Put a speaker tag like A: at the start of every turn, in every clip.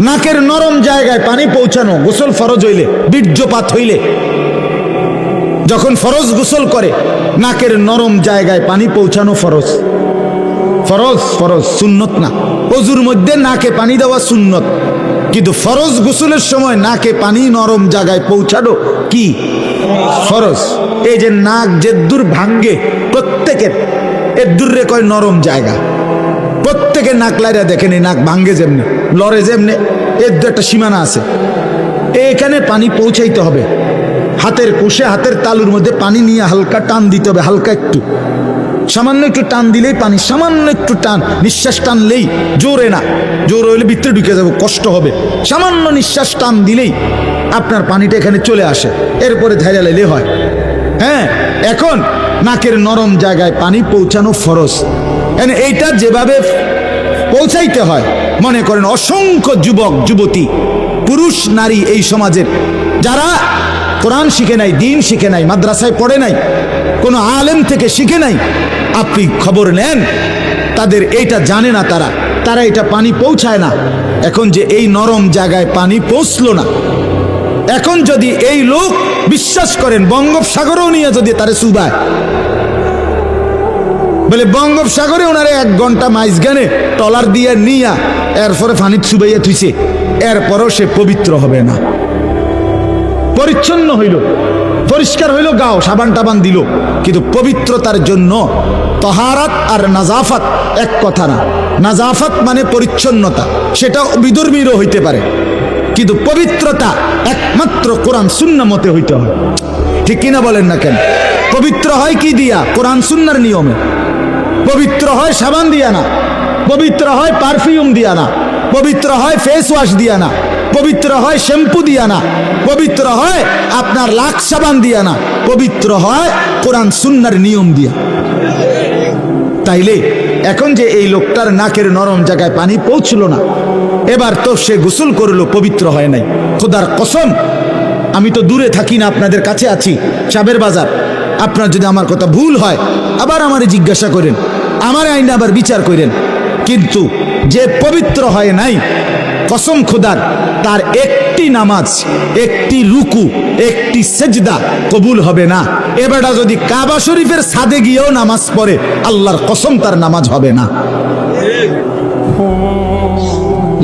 A: নাকের নরম জায়গায় পানি পৌঁছানো গোসল ফরজ হইলে, বীর্যপাত হইলে যখন ফরজ গোসল করে নাকের নরম জায়গায় পানি পৌঁছানো ফরজ। ফরজ ফরজ, সুন্নত না। ওযুর মধ্যে নাকে পানি দেওয়া সুন্নত, কিন্তু ফরজ গোসলের সময় নাকে পানি নরম জায়গায় পৌঁছানো কি ফরজ। এই যে নাক যেদূর ভাঙ্গে প্রত্যেকের, এদূর রে কয় নরম জায়গা। প্রত্যেকের নাক লাইরা দেখেনি, নাক ভাঙ্গে যেমনি লড়ে যেমনি, এর একটা সীমানা আছে। এখানে পানি পৌঁছাইতে হবে। হাতের কোষে, হাতের তালুর মধ্যে পানি নিয়ে হালকা টান দিতে হবে, হালকা একটু, সামান্য একটু টান দিলেই পানি, সামান্য একটু টান, নিঃশ্বাস টানলেই, জোরে না, জোর হইলে ভিতরে ঢুকে যাবে, কষ্ট হবে। সামান্য নিঃশ্বাস টান দিলেই আপনার পানিটা এখানে চলে আসে, এরপরে ধাইরা লাইলে হয়। হ্যাঁ, এখন নাকের নরম জায়গায় পানি পৌঁছানো ফরজ। এইটা যেভাবে পৌঁছাইতে হয়, মনে করেন অসংখ্য যুবক যুবতী, পুরুষ নারী এই সমাজের যারা কোরআন শিখে নাই, দিন শিখে নাই, মাদ্রাসায় পড়ে নাই, কোনো আলেম থেকে শিখে নাই, আপনি খবর নেন, তাদের এইটা জানে না, তারা এটা পানি পৌঁছায় না। এখন যে এই নরম জায়গায় পানি পৌঁছলো না, এখন যদি এই লোক বিশ্বাস করেন বঙ্গোপসাগরেও নিয়ে যদি তারে চুবায়, বলে বঙ্গোপসাগরে ওনারে 1 ঘন্টা মাইজগানে টলার দিয়ে নিয়া এরপরে পানি চুবাইয়া থুইছে, এরপরও সে পবিত্র হবে না। পরিচ্ছন্ন হইল, পরিষ্কার হইল, গাও সাবান টাবান দিল, কিন্তু পবিত্রতার জন্য তাহারাত আর নাজাফাত এক কথা না। নাজাফাত মানে পরিচ্ছন্নতা, সেটা বিধর্মীরও হইতে পারে, কিন্তু পবিত্রতা একমাত্র কোরআন সুন্নাহ মতে হইতে হয়। ঠিক কিনা বলেন না কেন? পবিত্র হয় কি দিয়া? কোরআন সুন্নাহর নিয়মে। পবিত্র হয় সাবান দিয়া না, পবিত্র হয় পারফিউম দিয়া না, পবিত্র হয় ফেস ওয়াশ দিয়া না, পবিত্র হয় শ্যাম্পু দিয়া না, পবিত্র হয় আপনার লাখ সাবান দিয়া না, পবিত্র হয় কোরআন সুন্নাহর নিয়ম দিয়া। তাইলে এখন যে এই লোকটার নাকের নরম জায়গায় পানি পৌঁছলো না, এবার তো সে গোসল করলো, পবিত্র হয় নাই। খোদার কসম, আমি তো দূরে থাকি না, আপনাদের কাছে আছি, সাবের বাজার। আপনার যদি আমার কথা ভুল হয় আবার আমারে জিজ্ঞাসা করেন, আমার আইনে আবার বিচার করেন। কিন্তু যে পবিত্র হয় নাই, কসম খোদার, তার একটি নামাজ, একটি রুকু, একটি সেজদা কবুল হবে না। এবারটা যদি কাবা শরীফের ছাদে গিয়েও নামাজ পড়ে, আল্লাহর কসম তার নামাজ হবে না।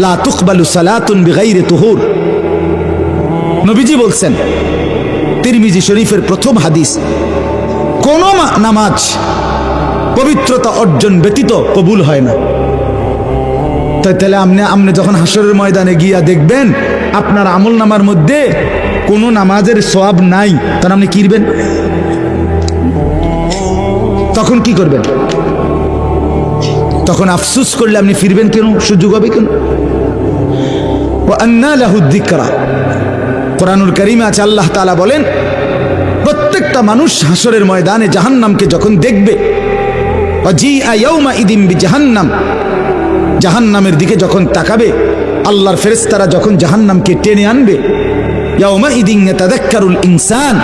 A: লা তুকবালু সালাতুন বিগাইরি তুহুর, নবীজি বলছেন, তিরমিজি শরীফের প্রথম হাদিস, কোন নামাজ পবিত্রতা অর্জন ব্যতীত কবুল হয় না। তাহলে আপনি যখন হাসরের ময়দানে গিয়া দেখবেন আপনার আমল নামার মধ্যে কোনো নামাজের সওয়াব নাই, তখন আপনি কি করবেন? তখন কি করবেন? তখন আফসোস করলে আপনি ফিরবেন কেন? সুযোগ হবে কেন? ওয়া আন্না লাহু যিকরা, কোরআনুল কারীমে আছে, আল্লাহ তাআলা বলেন, প্রত্যেকটা মানুষ হাসরের ময়দানে জাহান্নামকে যখন দেখবে, ওয়াজিআ ইয়াউমাইযিন বিজাহান্নাম, জাহান্নামের দিকে যখন তাকাবে, আল্লাহর ফেরেশতারা যখন জাহান্নামকে টেনে আনবে, ইয়াউমাইযিন ইয়াতাযাক্কারুল ইনসান,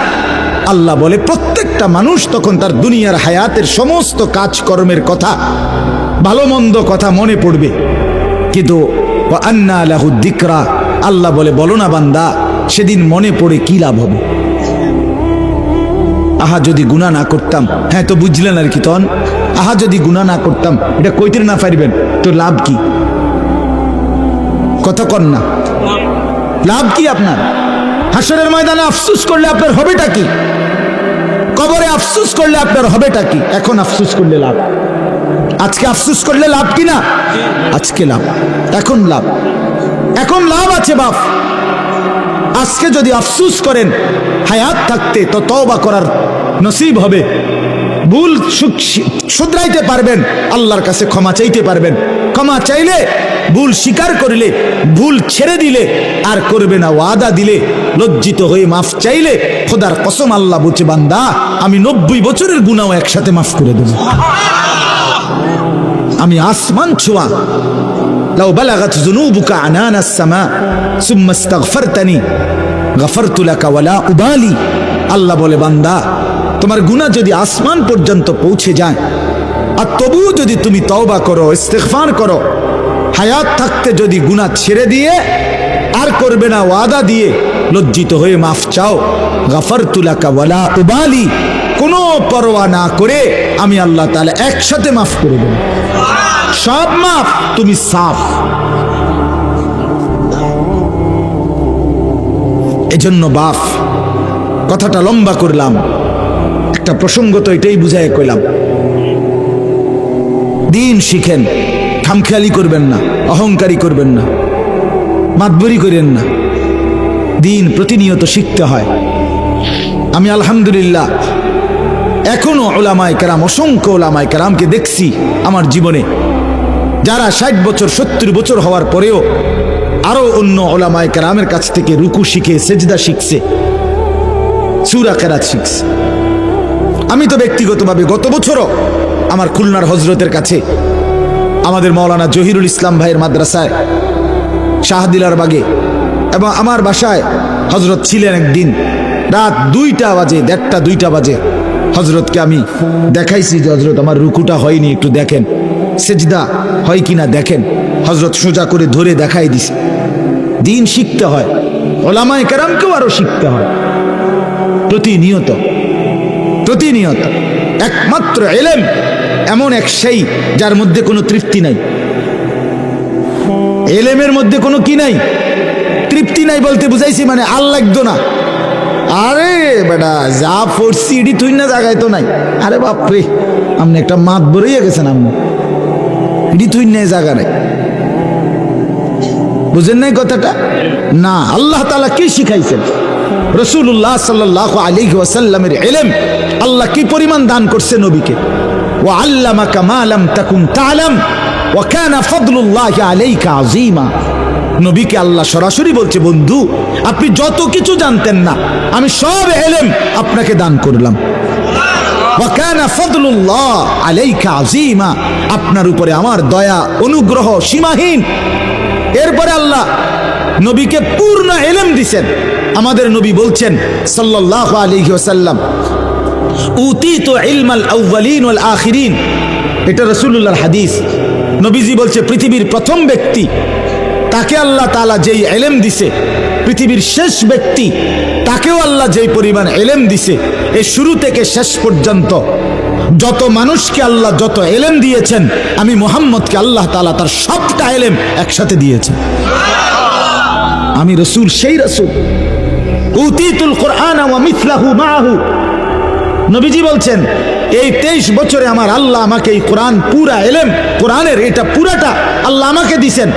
A: আল্লাহ বলে প্রত্যেকটা মানুষ তখন তার দুনিয়ার হায়াতের সমস্ত কাজকর্মের কথা, ভালো মন্দ কথা মনে পড়বে। কিন্তু ওয়া আন্না লাহু যিকরা, আল্লাহ বলে, বলো না বান্দা, সেদিন মনে পড়ে কি লাভ হবে? আহা যদি গুনাহ না করতাম, হ্যাঁ তো বুঝলেন আর কি, তখন আহা যদি গুনাহ না করতাম, এটা কইতে না পারবেন তো লাভ কি? কথা কন না, লাভ কি আপনার? হাসরের ময়দানে আফসোস করলে আপনার হবেটা কি? কবরে আফসোস করলে আপনার হবেটা কি? এখন আফসোস করলে লাভ। আজকে আফসোস করলে লাভ কি না? আজকে লাভ, এখন লাভ, এখন লাভ আছে বাপ। আজকে যদি আফসোস করেন, হায়াত থাকতে তো তওবা করার নসিব হবে, ভুল শুধরাইতে পারবেন, আল্লাহর কাছে ক্ষমা চাইতে পারবেন। ক্ষমা চাইলে, ভুল স্বীকার করিলে, ভুল ছেড়ে দিলে আর করবে না, ওয়াদা দিলে, লজ্জিত হয়ে মাফ চাইলে, খোদার কসম আল্লাহ বলছে, বান্দা আমি 90 বছরের গুনাহ একসাথে মাফ করে দেব। আমি আসমান ছোঁয়া, লাউ বালাগাত যুনুবুকা আনানাস সামা সুম্মা ইস্তাগফারতানি গফারতু লাকা ওয়ালা উবালি। আল্লাহ বলে, বান্দা তোমার গুনাহ যদি আসমান পর্যন্ত পৌঁছে যায়, আর তবুও যদি তুমি তওবা করো, ইস্তিগফার করো, হায়াত থাকতে যদি গুনাহ ছেড়ে দিয়ে আর করবে না ওয়াদা দিয়ে লজ্জিত হয়ে মাফ চাও, গাফারতু লাকা ওয়ালা উবালি, কোনো পরোয়া না করে আমি আল্লাহ তাআলা একসাথে মাফ করে দেব, সব মাফ, তুমি সাফ। এজন্য বাপ, কথাটা লম্বা করলাম, একটা প্রসঙ্গ তো এটাই বুঝায় কইলাম, দিন শিখেন, খামখেয়ালি করবেন না, অহংকারী করবেন না, মাতবরি করেন না, দিন প্রতিনিয়ত শিখতে হয়। আমি আলহামদুলিল্লাহ এখনো ওলামায়ে কেরাম, অসংখ্য ওলামায়ে কেরামকে দেখছি আমার জীবনে, যারা 60 বছর 70 বছর হওয়ার পরেও আরো অন্য ওলামায়ে কেরামের কাছ থেকে রুকু শিখে, সেজদা শিখছে, সূরা কেরাত শিখছে। আমি তো ব্যক্তিগতভাবে গত বছরও আমার খুলনার হজরতের কাছে, আমাদের মাওলানা জহিরুল ইসলাম ভাইয়ের মাদ্রাসায় শাহদিলার বাগে, এবং আমার বাসায় হজরত ছিলেন একদিন, রাত 2টা বাজে, 1:30 2টা বাজে, হজরতকে আমি দেখাইছি যে হজরত আমার রুকুটা হয়নি, একটু দেখেন, সেজদা হয় কিনা দেখেন। হজরত সোজা করে ধরে দেখাই দিছে। দিন শিখতে হয়, ওলামায়ে কেরামকেও আরো শিখতে হয় প্রতিনিয়ত প্রতিনিয়ত। একমাত্র ইলম এমন এক সেই যার মধ্যে কোনো তৃপ্তি নাই। ইলমের মধ্যে কোনো কি নাই, তৃপ্তি নাই বলতে বুঝাইছি মানে আর লাগতো না। আরে বেটা যা পড়ছি এডি তুই না জায়গায় তো নাই, আরে বাপরে আপনি একটা মাত বড়ইয়া গেছেন, আপনি এডি তুই না জায়গা নাই, বুঝেন নাই কথাটা? না, আল্লাহ তাআলা কি শিখাইছেন, রাসূলুল্লাহ সাল্লাল্লাহু আলাইহি ওয়াসাল্লামের ইলম আল্লাহ কি পরিমাণ দান করছে নবীকে। ওয়া আল্লামাকা মা লাম তাকুন তা'লাম ওয়া কানা ফাদলুল্লাহি আলাইকা আযীমা। নবীকে আল্লাহ সরাসরি বলছে, বন্ধু আপনি যত কিছু জানতেন না আমি সব ইলম আপনাকে দান করলাম। ওয়া কানা ফাদলুল্লাহ আলাইকা আযীমা, আপনার উপরে আমার দয়া অনুগ্রহ সীমাহীন। এরপরে আল্লাহ নবীকে পূর্ণ ইলম দিয়েছেন। আমাদের নবী বলছেন সাল্লাল্লাহু আলাইহি ওয়াসাল্লাম, উতিতু ইলমাল আউয়ালিন ওয়াল আখিরিন। এটা রাসূলুল্লাহর হাদিস। নবীজি বলছে পৃথিবীর প্রথম ব্যক্তি তাকে আল্লাহ তাআলা যেই ইলম দিছে, পৃথিবীর শেষ ব্যক্তি তাকেও আল্লাহ যেই পরিমাণ ইলম দিছে, এই শুরু থেকে শেষ পর্যন্ত যত মানুষকে আল্লাহ যত ইলম দিয়েছেন, আমি মুহাম্মদকে আল্লাহ তাআলা তার সবটা ইলম একসাথে দিয়েছেন। আমি রাসূল, সেই রাসূল। উতিতুল কুরআন ওয়া মিসলাহু মাআহু। নবীজি বলছেন এই 23 বছরে আমার আল্লাহ আমাকে এই কোরআন, পুরা ইলম কোরআনের এটা পুরাটা আল্লাহ আমাকে দিয়েছেন।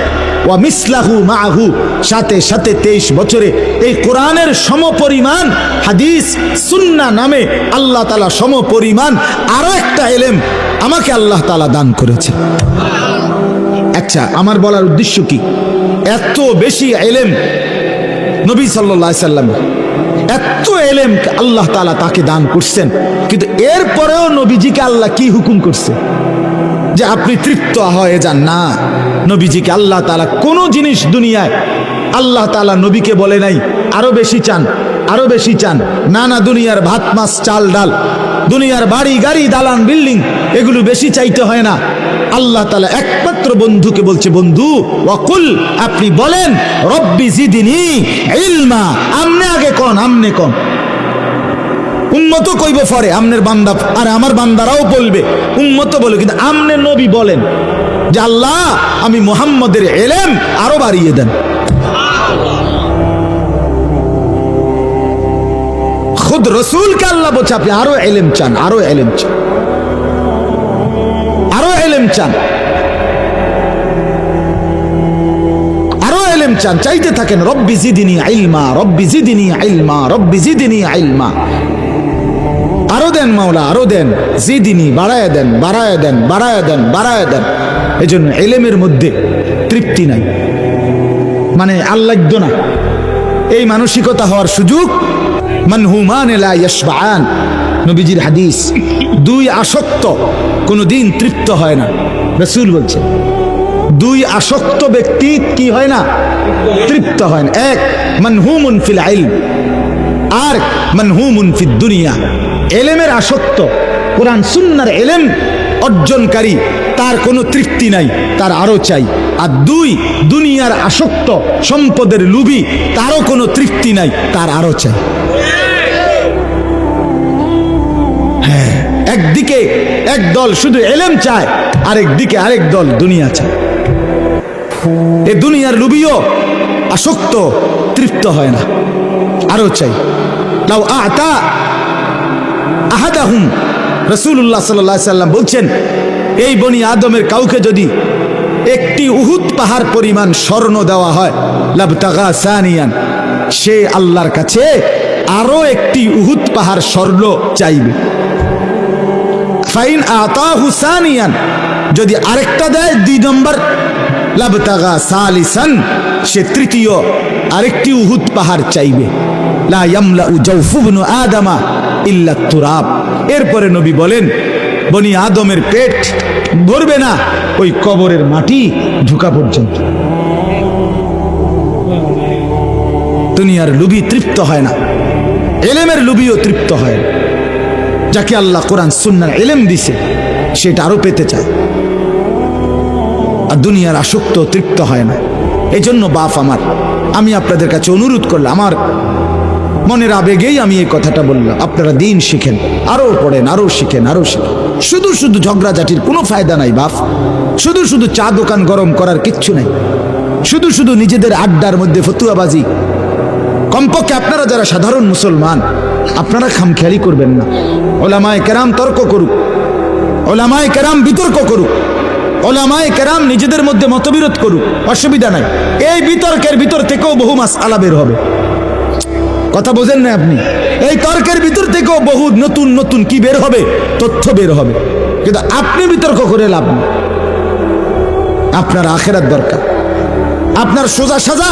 A: ওয়া মিসলাহু মাআহু, সাথে সাথে 23 বছরে এই কোরআনের সমপরিমাণ হাদিস সুন্নাহ নামে আল্লাহ তাআলা সমপরিমাণ আরো একটা ইলম আমাকে আল্লাহ তাআলা দান করেছে। আচ্ছা, আমার বলার উদ্দেশ্য কি, এত বেশি ইলম নবী সাল্লাল্লাহু আলাইহি সাল্লাম, এত ইলম আল্লাহ তাআলা তাকে দান করছেন, কিন্তু এরপরেও নবীজিকে আল্লাহ কি হুকুম করছে যে আপনি তৃপ্ত হয়ে যান না। নবীজিকে আল্লাহ তাআলা কোন জিনিস দুনিয়ায় আল্লাহ তাআলা নবীকে বলে নাই আরো বেশি চান, আরো বেশি চান। না না, দুনিয়ার ভাত মাছ চাল ডাল, দুনিয়ার বাড়ি গাড়ি দালান বিল্ডিং, এগুলো বেশি চাইতে হয় না। আল্লাহ তাআলা একমাত্র বন্ধুকে বলছে, বন্ধু ওয়াকুল, আপনি বলেন রব্বি জিদনি ইলমা। আমনে আগে কোন, আমনে কোন, উম্মত কইব পরে, আমনের বান্দা আর আমার বান্দারাও বলবে, উম্মত বলে, কিন্তু আমনে নবী বলেন যে আল্লাহ আমি মুহাম্মদের ইলম আরো বাড়িয়ে দেন। খুদ রাসূলকে আল্লাহ বলছে আপনি আরো ইলম চান, আরো ইলম চান, আরো ইলম চান, আরো ইলম চান, চাইতে থাকেন। রব্বি জিদনি ইলমা, রব্বি জিদনি ইলমা, রব্বি জিদনি ইলমা। আরো দেন মাওলা, আরো দেন, জিদিনি, বাড়ায় দেন, বাড়ায় দেন, বাড়ায় দেন, বাড়ায় দেন। এই জন্য ইলমের মধ্যে তৃপ্তি নাই, মানে আল্লাহ না, এই মানসিকতা হওয়ার সুযোগ। মানহুমান লা ইয়াশবাআন, নবীজির হাদিস। দুই আসক্ত কোনদিন তৃপ্ত হয় না, রাসূল বলছেন। দুই আসক্ত ব্যক্তি কি হয় না, তৃপ্ত হয় না। এক মানহুমুন ফিল ইলম, আর মানহুমুন ফিদ দুনিয়া। ইলমের আসক্ত, কোরআন সুন্নাহর ইলম অর্জনকারী, তার কোনো তৃপ্তি নাই, তার আরো চাই। আর দুই, দুনিয়ার আসক্ত, সম্পদের লোভী, তারও কোনো তৃপ্তি নাই, তার আরো চাই। হ্যাঁ, একদিকে এক দল শুধু এলেম চায়, আরেকদিকে আরেক দল দুনিয়া চায়। এ দুনিয়ার লোভীও আসক্ত, তৃপ্ত হয় না, আরো চাই। লাউ আতা আহাদাহুম, রাসূলুল্লাহ সাল্লাল্লাহু আলাইহি সাল্লাম বলছেন, এই বনি আদমের কাউকে যদি একটি উহুদ পাহাড় পরিমাণ স্বর্ণ দেওয়া হয়, লাবতাগা সানিয়ান, সে আল্লাহর কাছে আরো একটি উহুদ পাহাড় স্বর্ণ চাইবে। ফাইন আতাহু সানিয়ান, যদি আরেকটা দেয় 2 নম্বর, লাবতাগা সালিসান, সে তৃতীয় আরেকটি উহুদ পাহাড় চাইবে। লা ইয়ামলাউ জাওফু ইবনু আদামা ইল্লা তুরাব। এরপরে নবী বলেন, বনি আদমের পেট ভরবে না ওই কবরের মাটি ঢুকা পর্যন্ত। দুনিয়ার লোভী তৃপ্ত হয় না, এলেমের লোভীও তৃপ্ত হয় না। যাকে আল্লাহ কোরআন সুন্নাহ এলেম দিছে, সেটা আরো পেতে চায়। আর দুনিয়ার আসক্ত তৃপ্ত হয় না। এই জন্য বাপ আমার, আমি আপনাদের কাছে অনুরোধ করলাম, আমার মনের আবেগেই আমি এই কথাটা বললাম, আপনারা দিন শিখেন, আরো পড়েন, আরো শিখেন, আরো শিখেন। শুধু শুধু ঝগড়াঝাটির কোনো ফায়দা নাই বাপ। শুধু শুধু চা দোকান গরম করার কিচ্ছু নাই। শুধু শুধু নিজেদের আড্ডার মধ্যে ফতুয়াবাজি। কমপক্ষে আপনারা যারা সাধারণ মুসলমান, আপনারা খামখেয়ালি করবেন না। ওলামায়ে কেরাম তর্ক করুক, ওলামায়ে কেরাম বিতর্ক করুক, ওলামায়ে কেরাম নিজেদের মধ্যে মতবিরোধ করুক, অসুবিধা নাই। এই বিতর্কের ভিতর থেকেও বহু মাসআলা বের হবে। কথা বোঝেন না আপনি? এই তর্কের ভিতর থেকেও বহু নতুন নতুন কি বের হবে, তথ্য বের হবে। কিন্তু আপনি বিতর্ক করে লাভ নেই। আপনার আখিরাত দরকার, আপনার সোজা সাজা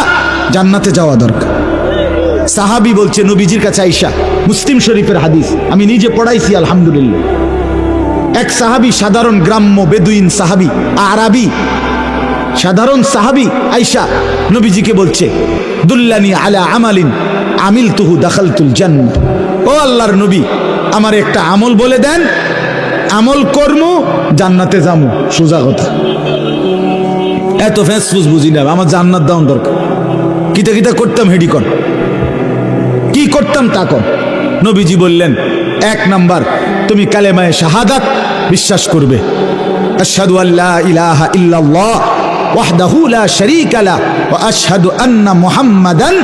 A: জান্নাতে যাওয়া দরকার। সাহাবী বলছে নবীজির কাছে আয়েশা, মুসলিম শরীফের হাদিস, আমি নিজে পড়াইছি আলহামদুলিল্লাহ। এক সাহাবী, সাধারণ গ্রাম্য বেদুইন সাহাবী, আরাবী সাধারণ সাহাবী আয়েশা নবীজিকে বলছে, দুল্লানি আলা আমালিন আমিলতুহু দাখালতুল জান্নাহ। ও আল্লাহর নবী, আমার একটা আমল বলে দেন, আমল কর্ম জান্নাতে যাবো। সোজা কথা, এত ফেসফুস বুঝি না, আমার জান্নাত দাও দরকার। কিতা কিতা করতাম হেডি কর, কি করতাম তা কর। নবীজি বললেন, 1 নাম্বার, তুমি কালেমায়ে শাহাদাত বিশ্বাস করবে, আশহাদু আল্লা ইলাহা ইল্লাল্লাহ ওয়াহদাহু লা শারীকা লাহু ওয়া আশহাদু আন্না মুহাম্মাদান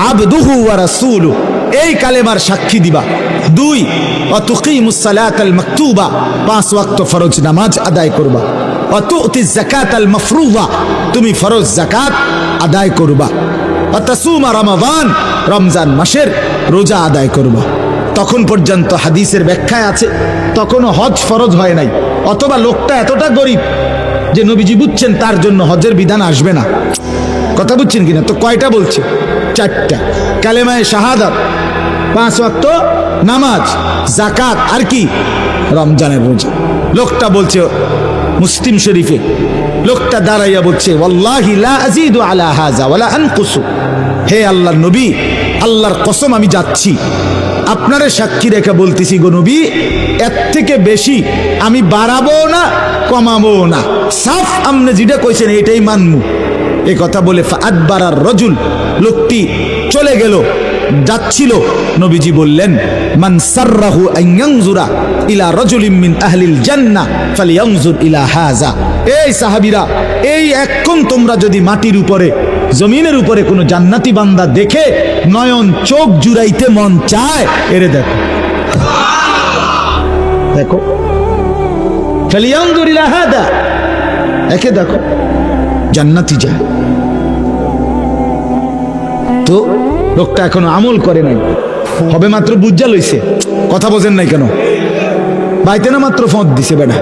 A: আবদুহু ওয়া রাসূলুহু, এই কালেমার সাক্ষী দিবা। 2, ওয়া তুকিমুস সালাতাল মাকতুবা, 5 ওয়াক্ত ফরজ নামাজ আদায় করবা। ওয়া তুতিজ যাকাতাল মাফরুযা, তুমি ফরজ যাকাত আদায় করবা। ওয়া তাসুমা রমাদান, রমজান মাসের রোজা আদায় করবা। তখন পর্যন্ত হাদিসের ব্যাখ্যায় আছে তখনও হজ ফরজ হয় নাই, অথবা লোকটা এতটা গরিব যে নবীজি বুঝছেন তার জন্য হজের বিধান আসবে না। কথা বুঝছেন কিনা? তো কয়টা বলছে? 4টা। কালেমায়ে শাহাদাত, 5 ওয়াক্ত নামাজ, যাকাত, আর কি? রমজানের রোজা। লোকটা বলছে মুসলিম শরীফে, লোকটা দাঁড়াইয়া বলছে, ওয়াল্লাহি লা আযীদু আলা হাযা ওয়ালা আনকুসু, হে আল্লাহর নবী, আল্লাহর কসম আমি যাচ্ছি, আপনারে সাক্ষী রেখে বলতেছি গো নবী, এর থেকে বেশি আমি বাড়াবো না কমাবো না, সাফ আপনি যেটা কইছেন এটাই মানমু। এই কথা বলে ফাআদবারার রাজুল, লোকটি চলে গেল, যাচ্ছিল। নবীজি বললেন, মান সাররাহু আন ইয়ানজুরা ইলা রাজুলিন মিন আহলিল জান্নাহ ফালইয়ানজুর ইলা হাযা। এই সাহাবীরা, এই এখন তোমরা যদি মাটির উপরে, জমিনের উপরে কোনো জান্নাতি বান্দা দেখে নয়ন চোখ জুড়াইতে মন চায়, এরে দেখো, দেখো, ফালইয়ানজুর ইলা হাযা, একে দেখো, জান্নাতি যায়। তো লোকটা এখনো আমল করে নাই, হবে মাত্র বুঝা লইছে। কথা বোঝেন নাই কেন? বাইতে না মাত্র ফোঁত দিছে, বেটা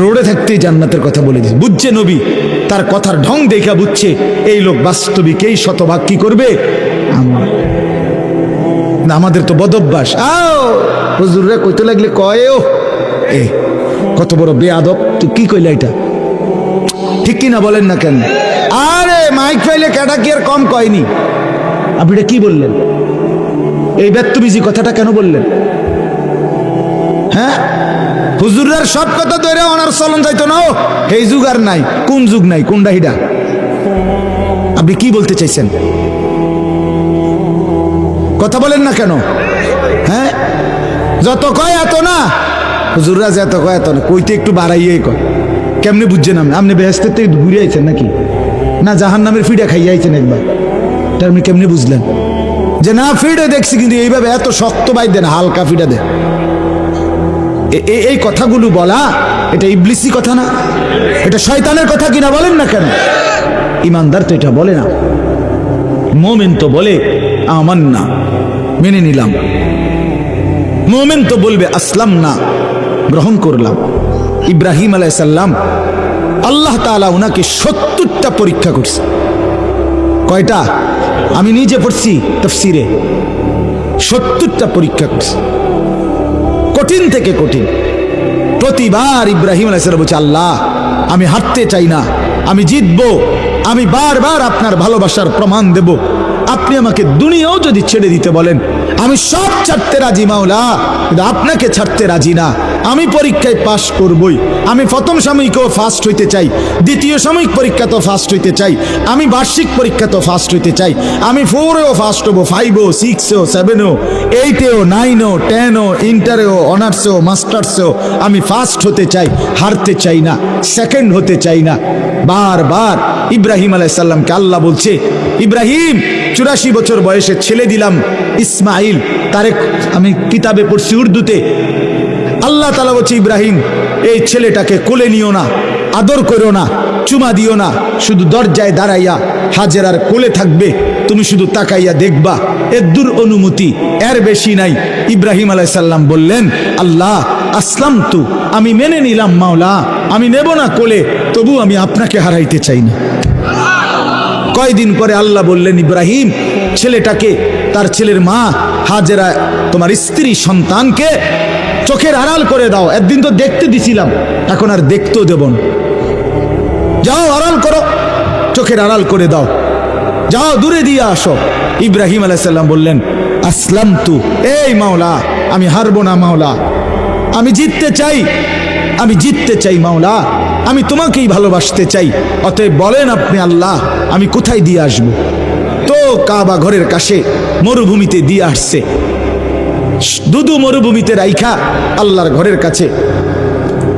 A: রোডে থাকতেই জান্নাতের কথা বলে দিছে। বুঝছে নবী, তার কথার ঢং দেখা বুঝছে এই লোক বাস্তবিক এই শতভাগ কি করবে আমল। না আমাদের তো বদভ্যাস, আও হুজুররা কইতে লাগলে কয়, ও এ কত বড় বেয়াদব, তুই কি কইলা এটা, ঠিক কিনা বলেন না কেন? আরে মাইক পাইলে কেটা কি আর কম কয়নি? আপনি এটা কি বললেন? এই ব্যক্তবিজি কথাটা কেন বললেন? হ্যাঁ, হুজুরের সব কথা ধরে ওনার চলন যাইতো না। ও এই যুগ আর নাই, কোন যুগ নাই, কোনটা হিডা? আপনি কি বলতে চাইছেন? কথা বলেন না কেন? হ্যাঁ, যত কয় এত না, হুজুররা যত কয় এত না, কইতে একটু বাড়াইয়ে কয়। কেমনে বুঝছেন? আপনি বেহেশতের থেকে ঘুরে আইছেন নাকি, না জাহান নামের ফিডা খাইয়ে আইছেন একবার? এটা আপনি কেমনে বুঝলেন যে না ফিডে দেখছি, কিন্তু এইভাবে এত শক্ত বাই দেন, হালকা ফিডা দেন? এই কথাগুলো বলা এটা ইবলিসি কথা না? এটা শয়তানের কথা কিনা বলেন না কেন? ইমানদার তো এটা বলে না। মোমেন তো বলে আমান না, মেনে নিলাম। মোমেন তো বলবে আসলাম না, গ্রহণ করলাম। ইব্রাহিম আলাইহিস সালাম আল্লাহ তাআলা উনাকে 70টা পরীক্ষা করছে। কয়টা? আমি নিজে পড়ছি তাফসীরে, 70টা পরীক্ষা করছে, কঠিন থেকে কঠিন। প্রতিবার ইব্রাহিম আলাইহিস সালাম বলছে, আল্লাহ আমি হারতে চাই না, আমি জিতবো, আমি বারবার আপনার ভালোবাসার প্রমাণ দেব। আপনি আমাকে দুনিয়াও যদি ছেড়ে দিতে বলেন, আমি সব ছাড়তে রাজি মাওলা, কিন্তু আপনাকে ছাড়তে রাজি না। আমি পরীক্ষায় পাশ করবই। আমি প্রথম সাময়িকও ফার্স্ট হইতে চাই, দ্বিতীয় সাময়িক পরীক্ষা তো ফার্স্ট হইতে চাই, আমি বার্ষিক পরীক্ষা তো ফার্স্ট হইতে চাই, আমি 4এও ফার্স্ট হবো, 5ও 6এও 7এও 8এও 9এও 10এও ইন্টারেও অনার্সেও মাস্টার্সেও আমি ফার্স্ট হতে চাই, হারতে চাই না, সেকেন্ড হতে চাই না। বারবার ইব্রাহিম আলাইহিস সালামকে আল্লাহ বলছে, ইব্রাহিম 84 বছর বয়সে ছেলে দিলাম ইসমাইল, তারে আমি কিতাবে পড়ছি উর্দুতে। আল্লাহ তাআলা বলছে, ইব্রাহিম এই ছেলেটাকে কোলে নিও না, আদর করো না, চুমা দিও না, শুধু দরজায় দাঁড়াইয়া হাজেরার কোলে থাকবে, তুমি শুধু তাকাইয়া দেখবা, এর দূর অনুমতি, এর বেশি নাই। ইব্রাহিম আলাইহিস সালাম বললেন, আল্লাহ আসলাম তু, আমি মেনে নিলাম মাওলা, আমি নেব না কোলে, তবু আমি আপনাকে হারাইতে চাই না। কয়দিন পরে আল্লাহ বললেন, ইব্রাহিম ছেলেটাকে, তার ছেলের মা হাজেরা তোমার স্ত্রী সন্তানকে চোখের আড়াল করে দাও। একদিন তো দেখতে দিছিলাম, এখন আর দেখতেও দেব না, যাও আড়াল করো, চোখের আড়াল করে দাও, যাও দূরে দিয়ে আসো। ইব্রাহিম আলাইহিস সালাম বললেন, আসলাম তু, এই মাওলা আমি হারবো না মাওলা, আমি জিততে চাই, আমি জিততে চাই মাওলা, আমি তোমাকেই ভালোবাসতে চাই। অতএব বলেন আপনি আল্লাহ, আমি কোথায় দিয়ে আসব? তো কাবা ঘরের কাছে মরুভূমিতে দিয়ে আসছে, দুদু মরুভূমিতে রাইখা আল্লাহর ঘরের কাছে।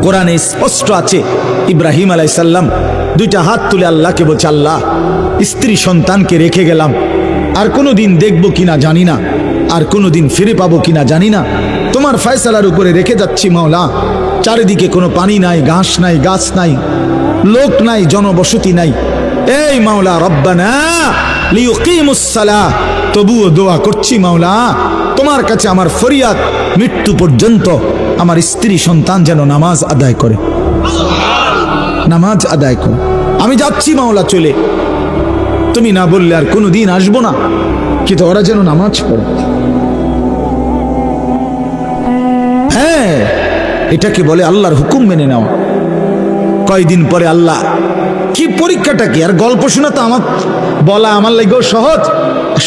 A: কোরআনে স্পষ্ট আছে, ইব্রাহিম আলাইহিস সালাম 2টা হাত তুলে আল্লাহকে বলছে, আল্লাহ স্ত্রী সন্তানকে রেখে গেলাম, আর কোনোদিন দেখবো কিনা জানি না, আর কোনোদিন ফিরে পাবো কিনা জানি না, তোমার ফয়সালার উপরে রেখে যাচ্ছি মাওলা। চারিদিকে কোনো পানি নাই, ঘাস নাই, গাছ নাই, লোক নাই, জনবসতি নাই। এই মাওলা রব্বানা লিয়ুকিমুস সালাহ, তবুও দোয়া করছি মাওলা, তোমার কাছে আমার ফরিয়াদ, মৃত্যু পর্যন্ত আমার স্ত্রী সন্তান যেন নামাজ আদায় করে, নামাজ আদায় করে। আমি যাচ্ছি মাওলা চলে, তুমি না বললে আর কোনোদিন আসবো না, কিন্তু ওরা যেন নামাজ পড়ে। হ্যাঁ, এটাকে বলে আল্লাহর হুকুম মেনে নেওয়া। কয়দিন পরে আল্লাহ, কি পরীক্ষাটা কি? আর গল্প শোনা তো আমার বলা আমার লাগেও সহজ,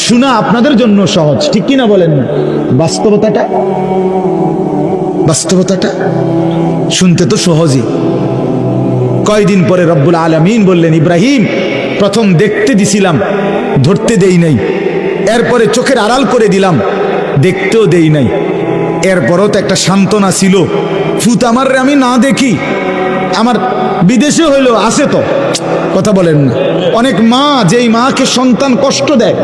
A: শোনা আপনাদের জন্য সহজ, ঠিক কিনা বলেন না? বাস্তবতাটা, বাস্তবতাটা শুনতে তো সহজই। কয়দিন পরে রব্বুল আলামিন বললেন, ইব্রাহিম প্রথম দেখতে দিছিলাম, ধরতে দেই নাই, এরপরে চোখের আড়াল করে দিলাম, দেখতেও দেই নাই, এরপরও তো একটা সান্ত্বনা ছিল, ফুত আমার আমি না দেখি, আমার বিদেশে হইলো আছে তো। কথা বলেন না? অনেক মা, যেই মাকে সন্তান কষ্ট দেয়,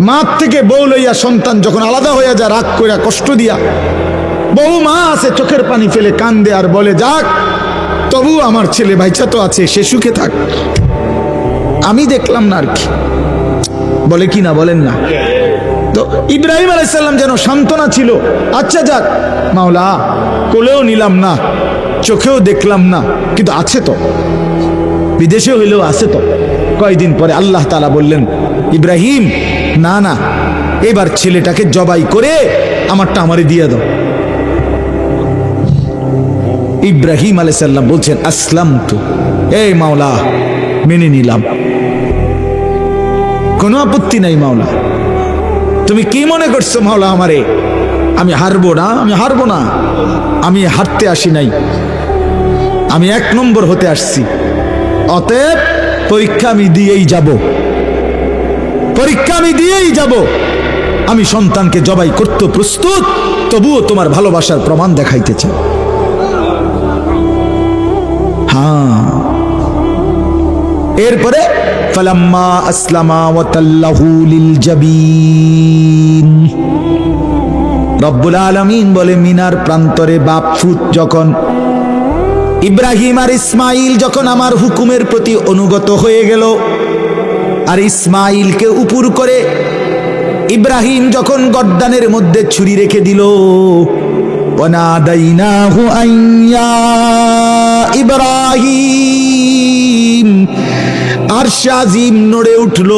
A: মা থেকে বউ লইয়া সন্তান যখন আলাদা হইয়া যায়, রাগ কইরা কষ্ট দিয়া, বহু মা আছে চোখের পানি ফেলে কান্দে আর বলে, যাক তবু আমার ছেলে ভাইচা তো আছে, সে সুখে থাক, আমি দেখলাম না আর কি। বলে কি না বলেন না? তো ইব্রাহিম আলাইহিস সালাম যেন সান্ত্বনা ছিল, আচ্ছা যাক মাওলা, কোলেও নিলাম না, চোখেও দেখলাম না, কিন্তু আছে তো, বিদেশে হইলেও আছে তো। কয়দিন পরে আল্লাহ তাআলা বললেন, ইব্রাহিম না না, এবার ছেলেটাকে জবাই করে আমারটা আমারে দিয়ে দাও। ইব্রাহিম আলাইহিস সালাম বলছেন, আসলামতু, এই মাওলা মেনে নিলাম, কোনো আপত্তি নাই মাওলা। তুমি কি মনে করছো মাওলা আমারে? আমি হারবো না, আমি হারবো না, আমি হারতে আসি নাই, আমি 1 নম্বর হতে আসছি। অতএব পরীক্ষা আমি দিয়েই যাব, পরীক্ষা আমি দিয়েই যাব। আমি সন্তানকে জবাই করতে প্রস্তুত, তবুও তোমার ভালোবাসার প্রমাণ দেখাইতে চাই। হ্যাঁ, এরপরে ফালাম্মা আসলামা ওয়া তাল্লাহু লিল জাবিন, রব্বুল আলামিন বলে মিনার প্রান্তরে বাপ ফুত যখন ইব্রাহিম আর ইসমাইল যখন আমার হুকুমের প্রতি অনুগত হয়ে গেল, আর ইসমাইলকে উপর করে ইব্রাহিম যখন গর্দানের মধ্যে ছুরি রেখে দিল, ওয়ানাদাইনাহু আইয়া ইব্রাহিম, আরশ আজিম নড়ে উঠল।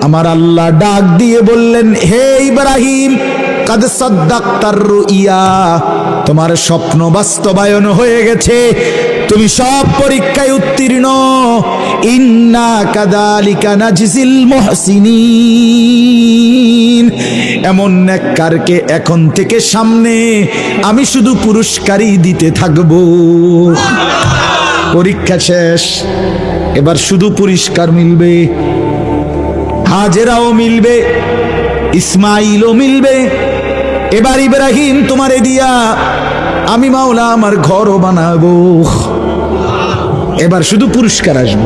A: আমার আল্লাহ ডাক দিয়ে বললেন, হে ইব্রাহিম, কাদ সাদ্দাক্তার রুইয়া, তোমার স্বপ্ন বাস্তবায়ন হয়ে গেছে, তুমি সব পরীক্ষায় উত্তীর্ণ। ইন্না কাযালিকা নাজজিল মুহসিনিন, এমন নেককারকে এখন থেকে সামনে আমি শুধু পুরস্কারই দিতে থাকব। পরীক্ষা শেষ, এবার শুধু পুরস্কার মিলবে। হাজেরাও মিলবে, ইসমাইলও মিলবে। এবার ইব্রাহিম তোমারে দিয়া আমি মাওলা আমার ঘরও বানাবো। এবার শুধু পুরস্কার আসবে।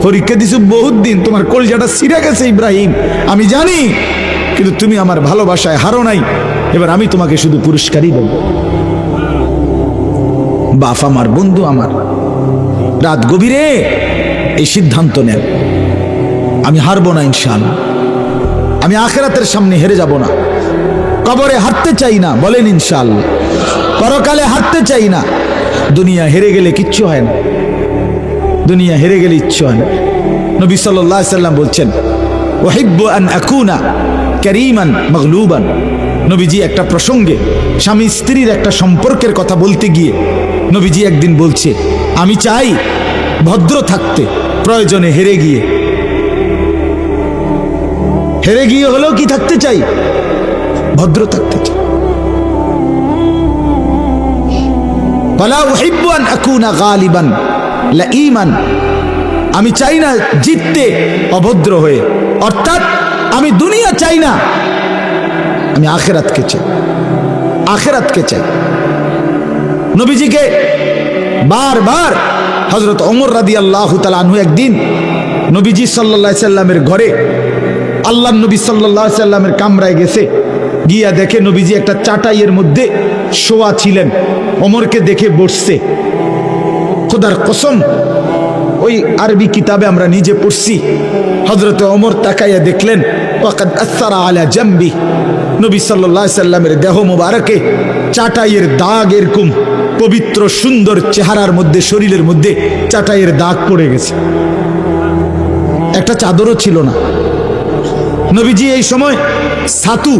A: পরীক্ষা দিছো বহুত দিন, তোমার কলজাটা ছিঁড়ে গেছে ইব্রাহিম, আমি জানি, কিন্তু তুমি আমার ভালোবাসায় হারো নাই। এবার আমি তোমাকে শুধু পুরস্কারই দেব। বাপ আমার, বন্ধু আমার, রাত গভীরে এই সিদ্ধান্ত নেন, আমি হারবো না ইনশাআল্লাহ, আমি আখিরাতের সামনে হেরে যাব না, কবরে হারতে চাই না, বলেন ইনশাআল্লাহ, পরকালে হারতে চাই না। দুনিয়া হেরে গেলে কিচ্ছু হয় না, দুনিয়া হেরে গেলে ইচ্ছু হয় না। নবী সাল্লাল্লাহু আলাইহি সাল্লাম বলছেন, উহিব্বু আন আকুনা কারীমান মাগলুবান। নবীজি একটা প্রসঙ্গে স্বামী স্ত্রীর একটা সম্পর্কের কথা বলতে গিয়ে নবীজি একদিন বলছে, আমি চাই ভদ্র থাকতে, প্রয়োজনে হেরে গিয়ে হলেও কি থাকতে চাই, ভদ্র থাকতে চাই। ওয়ালা উহিব্বু আন আকুনা গালিবান লাঈমান, আমি চাই না জিততে অভদ্র হয়ে, অর্থাৎ আমি দুনিয়া চাই না, আমি আখিরাতকে চাই, আখিরাতকে চাই। নবীজিকে বারবার হযরত ওমর রাদিয়াল্লাহু তাআলা আনহু একদিন নবীজি সাল্লাল্লাহু আলাইহি সাল্লামের ঘরে, আল্লাহর নবী সাল্লাল্লাহু আলাইহি সাল্লামের কামরায় গেছে, গিয়া দেখে নবীজি একটা চাটাইয়ের মধ্যে শোয়া ছিলেন। ওমরকে দেখে বসছে। খোদার কসম, ওই আরবি কিতাবে আমরা নিজে পড়ছি, হযরত ওমর তাকাইয়া দেখলেন, ওয়াকাদ আসসারা আলা জামবি, নবী সাল্লাল্লাহু আলাইহি সাল্লামের দেহ মোবারকে চাটাইয়ের দাগ, এরকম পবিত্র সুন্দর চেহারার মধ্যে, শরীরের মধ্যে চাটাইয়ের দাগ পড়ে গেছে, একটা চাদরও ছিল না। নবীজি এই সময় ছাতু,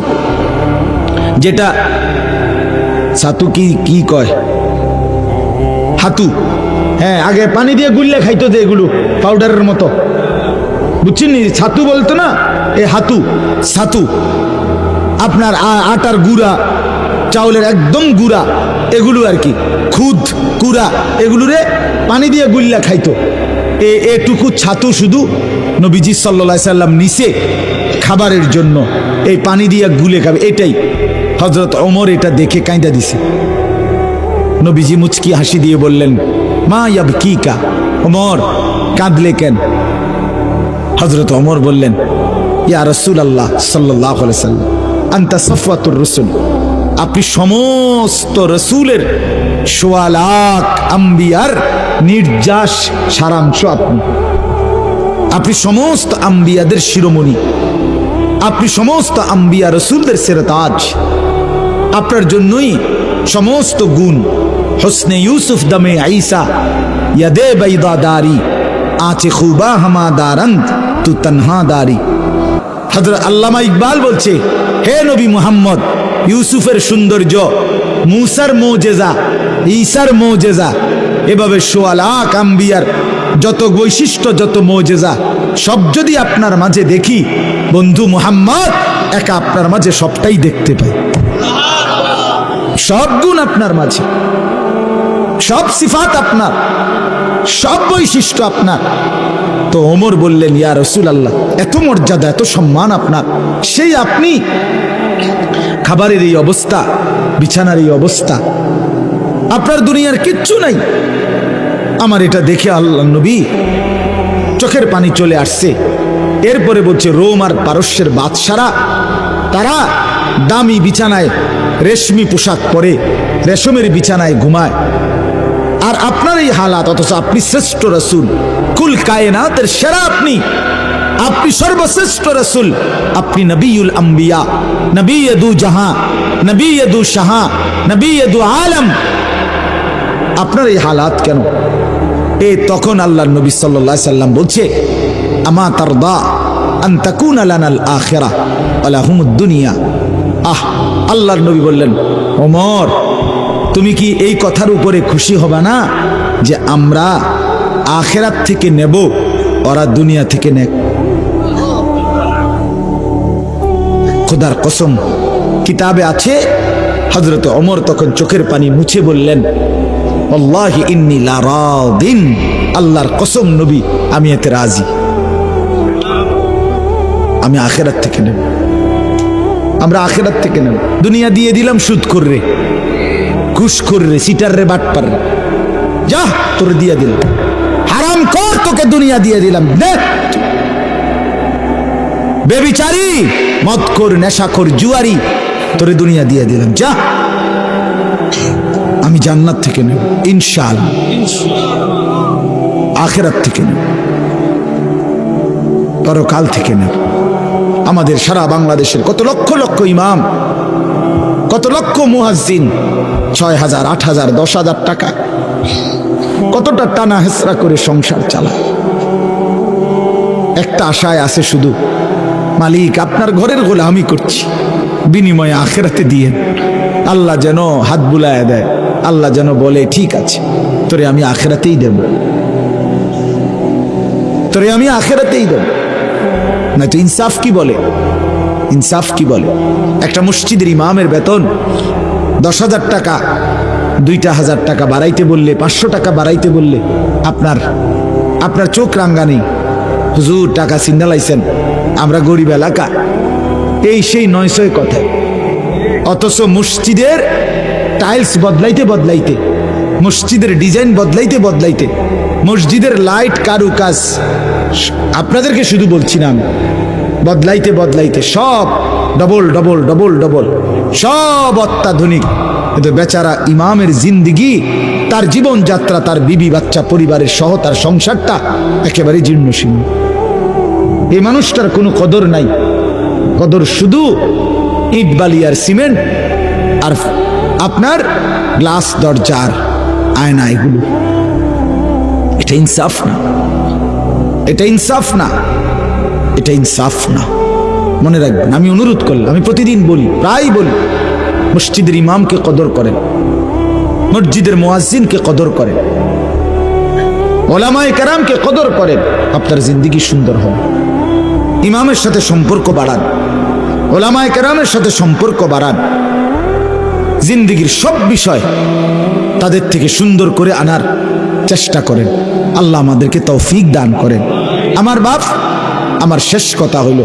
A: যেটা ছাতু কি কয়, হাতু, হ্যাঁ, আগে পানি দিয়ে গুললে খাইতো যে, এগুলো পাউডারের মতো, বুঝছেন, ছাতু বলতো না, এ হাতু, ছাতু আপনার আটার গুঁড়া, চাউলের একদম গুঁড়া, এগুলো আর কি, খুদ কুড়া, এগুলোরে পানি দিয়ে গুল্লা খাইতো। এটুকু ছাতু শুধু নবীজি সাল্লাল্লাহু আলাইহি সাল্লাম নিচে খাবারের জন্য এই পানি দিয়ে গুলে খাবে, এটাই। হযরত ওমর এটা দেখে কাঁদা দিছে। নবীজি মুচকি হাসি দিয়ে বললেন, মা ইয়াবকিকা, ওমর কাঁদলে কেন? হযরত ওমর বললেন, ইয়া রাসূলুল্লাহ সাল্লাল্লাহু আলাইহি সাল্লাম, আনতা সাফওয়াতুর রাসূল, আপনি সমস্ত রসুলের, ১৬ লাখ আম্বিয়ার নির্যাস সারাংশ, আপনি সমস্ত আম্বিয়াদের শিরোমণি, আপনি সমস্ত আম্বিয়া রসুলদের সেরতাজ, আপনার জন্যই সমস্ত গুণ। হোসনে ইউসুফ দমে আইসা, ইয়াদে বাইদা দারি, আঁচে খুবা হামা দারন্ত তু তনহা দারি। হযরত আল্লামা ইকবাল বলছে, হে নবী মুহাম্মদ, ইউসুফের সৌন্দর্য, মুসার মোজেজা, ঈসার মোজেজা, এভাবে ১৬ লাখ আম্বিয়ার যত বৈশিষ্ট্য, যত মোজেজা, সব যদি আপনার মাঝে দেখি, বন্ধু মুহাম্মদ, একা আপনার মাঝে সবটাই দেখতে পাই। সব গুণ আপনার মাঝে, সব সিফাত আপনার, সব বৈশিষ্ট্য আপনার। তো ওমর বললেন, ইয়া রাসূলুল্লাহ, এত মর্যাদা, এত সম্মান আপনার, সেই আপনি খাবারের এই অবস্থা, বিছানার এই অবস্থা, আপনার দুনিয়ার কিচ্ছু নাই। আমার এটা দেখে আল্লাহ নবী চোখের পানি চলে আসছে। এরপরে বলছে, রোম আর পারস্যের বাদশারা তারা দামি বিছানায় রেশমি পোশাক পরে রেশমের বিছানায় ঘুমায়, আর আপনার এই হালাত, অথচ আপনি শ্রেষ্ঠ রাসূল, কুল কায়নাতের সেরা, আপনি সর্বশ্রেষ্ঠ রাসূল, আপনি নবিউল আম্বিয়া, নবী দু জাহাঁ, নবী দু শাহা, নবী দু আলম, আপনার এই হালাত কেন? তখন আল্লাহর নবী সাল্লাল্লাহু আলাইহি সাল্লাম বলছে, আমা তারদা আন তাকুনা লানাল আখিরাহ ওয়া লাহুমুদ দুনিয়া। আল্লাহর নবী বললেন, ওমর, তুমি কি এই কথার উপরে খুশি হবে না যে আমরা আখিরাত থেকে নেব, ওরা দুনিয়া থেকে নেক? খোদার কসম, কিতাবে আছে, হযরত ওমর তখন চোখের পানি মুছে বললেন, আল্লাহি ইন্নী লা রাদিন, আল্লাহর কসম নবী, আমি এতে রাজি, আমি আখিরাত থেকে নেব, আমরা আখিরাত থেকে নেব। দুনিয়া দিয়ে দিলাম সুদ কররে, ঘুষ কররে, সিটার রে, বাটপার রে, যা তোরে দিয়ে দিলাম, হারাম কর, তোকে দুনিয়া দিয়ে দিলাম, বেবিচারি, মদখোর, নেশাখোর, জুয়ারি, তোরে দুনিয়া দিয়ে দিলাম, যা, আমি জান্নাত থেকে নেব ইনশাআল্লাহ, আখিরাত থেকে নেব, পরকাল থেকে নেব। আমাদের সারা বাংলাদেশের কত লক্ষ লক্ষ ইমাম, কত লক্ষ মুয়াজ্জিন, 6,000, 8,000, 10,000 টাকা, কতটা টানা হেসরা করে সংসার চালায়, একটা আশায় আছে শুধু, মালিক আপনার ঘরের গোলামি করছি, বিনিময়ে আখিরাতে দিয়েন। আল্লাহ যেন হাত বুলায় দেয়, আল্লাহ যেন বলে, ঠিক আছে, তোরে আমি আখিরাতেই দেব, তোরে আমি আখিরাতেই দেব। না তো ইনসাফ কি বলে? ইনসাফ কি বলে? একটা মসজিদের ইমামের বেতন 10,000 টাকা, 2,000 টাকা বাড়াইতে বললে, 500 টাকা বাড়াইতে বললে আপনার চোখ রাঙ্গা নেই, হুজুর টাকা সিন্দালাইছেন, আমরা গরিব এলাকা, এই সেই 900 কথা। অথচ মসজিদের টাইলস বদলাইতে বদলাইতে, মসজিদের ডিজাইন বদলাইতে বদলাইতে, মসজিদের লাইট কারুকাজ, আপনাদেরকে শুধু বলছি না, বদলাইতে বদলাইতে সব ডবল ডবল ডবল ডবল, সব অত্যাধুনিক। কিন্তু বেচারা ইমামের জিন্দিগি, তার জীবনযাত্রা, তার বিবি বাচ্চা পরিবারের সহ তার সংসারটা একেবারে জীর্ণশীর্ণ। এই মানুষটার কোনো কদর নাই, কদর শুধু ইট বালি আর সিমেন্ট আর আপনার গ্লাস দরজার আয়না, এগুলো। এটা ইনসাফ না, এটা ইনসাফ না, এটা ইনসাফ না, মনে রাখবেন। আমি অনুরোধ করলাম, আমি প্রতিদিন বলি, প্রায় বলি, মসজিদের ইমামকে কদর করেন, মসজিদের মুয়াজ্জিনকে কদর করেন, ওলামায়ে কেরামকে কদর করেন, আপনার জিন্দেগি সুন্দর হবে। ইমামের সাথে সম্পর্ক বাড়ান, ওলামায়ে কেরামের সাথে সম্পর্ক বাড়ান, জিন্দেগির সব বিষয় তাদের থেকে সুন্দর করে আনার চেষ্টা করেন। আল্লাহ আমাদেরকে তৌফিক দান করেন। আমার বাপ, আমার শেষ কথা হলো,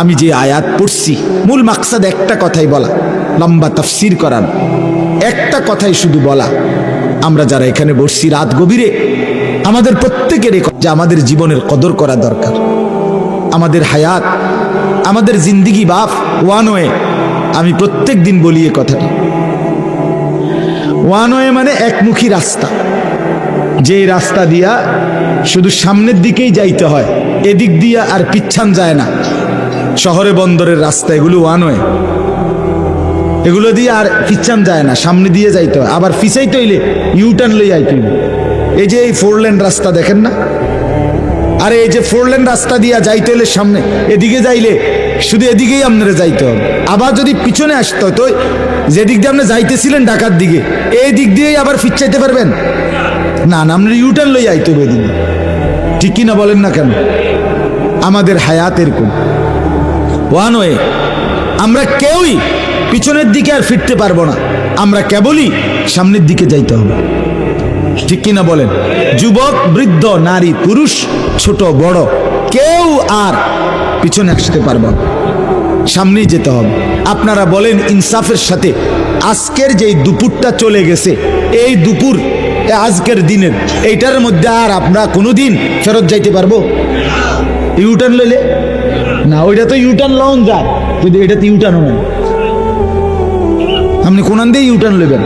A: আমি যে আয়াত পড়ছি, মূল মাকসাদ একটা কথাই বলা, লম্বা তাফসির করান, একটা কথাই শুধু বলা, আমরা যারা এখানে বসছি রাত গভীরে, আমাদের প্রত্যেকের যে আমাদের জীবনের কদর করা দরকার। আমাদের হায়াত, আমাদের জিন্দিগি বাপ ওয়ান ওয়ে। আমি প্রত্যেক দিন বলি এ কথাটা, ওয়ান ওয়ে মানে একমুখী রাস্তা, যে রাস্তা দিয়া শুধু সামনের দিকেই যাইতে হয়, এদিক দিয়া আর পিছান যায় না। শহরে বন্দরের রাস্তা, এগুলো ওয়ান ওয়ে, এগুলো দিয়ে আর পিছান যায় না, সামনে দিয়ে যাইতে হয়। আবার পিছাইতে হইলে ইউটার্ন লই যাইতে হইলে, এই যে এই 4 লেন রাস্তা দেখেন না, আরে এই যে 4 লেন রাস্তা দিয়া যাইতে হলে সামনে এদিকে যাইলে শুধু এদিকেই আপনারা যাইতে হবে। আবার যদি পিছনে আসতে হয়, তো যেদিক দিয়ে আপনি যাইতেছিলেন ঢাকার দিকে, এই দিক দিয়েই আবার ফিরচাইতে পারবেন না? না, আপনার ইউটার্ন লই যাইতে হবে এদিকে, ঠিক কিনা বলেন না কেন? আমাদের হায়াত এরকম ওয়ান ওয়ে, আমরা কেউই পিছনের দিকে আর ফিরতে পারবো না। আমরা কেবলই সামনের দিকে যাইতে হবে, ঠিক কিনা বলেন? যুবক, বৃদ্ধ, নারী, পুরুষ, ছোট বড়, কেউ আর পিছনে আসতে পারবে না, সামনেই যেতে হবে। আপনারা বলেন ইনসাফের সাথে, আজকের যেই দুপুরটা চলে গেছে, এই দুপুর আজকের দিনের এইটার মধ্যে আর আমরা কোনোদিন ফেরত যাইতে পারবো? ইউটার্ন লইলে না, ওইটা তো ইউটার্ন লন যায়, কিন্তু এটা তো ইউটার্নও নেই। আপনি কোন দিয়ে ইউটার্ন লইবেন?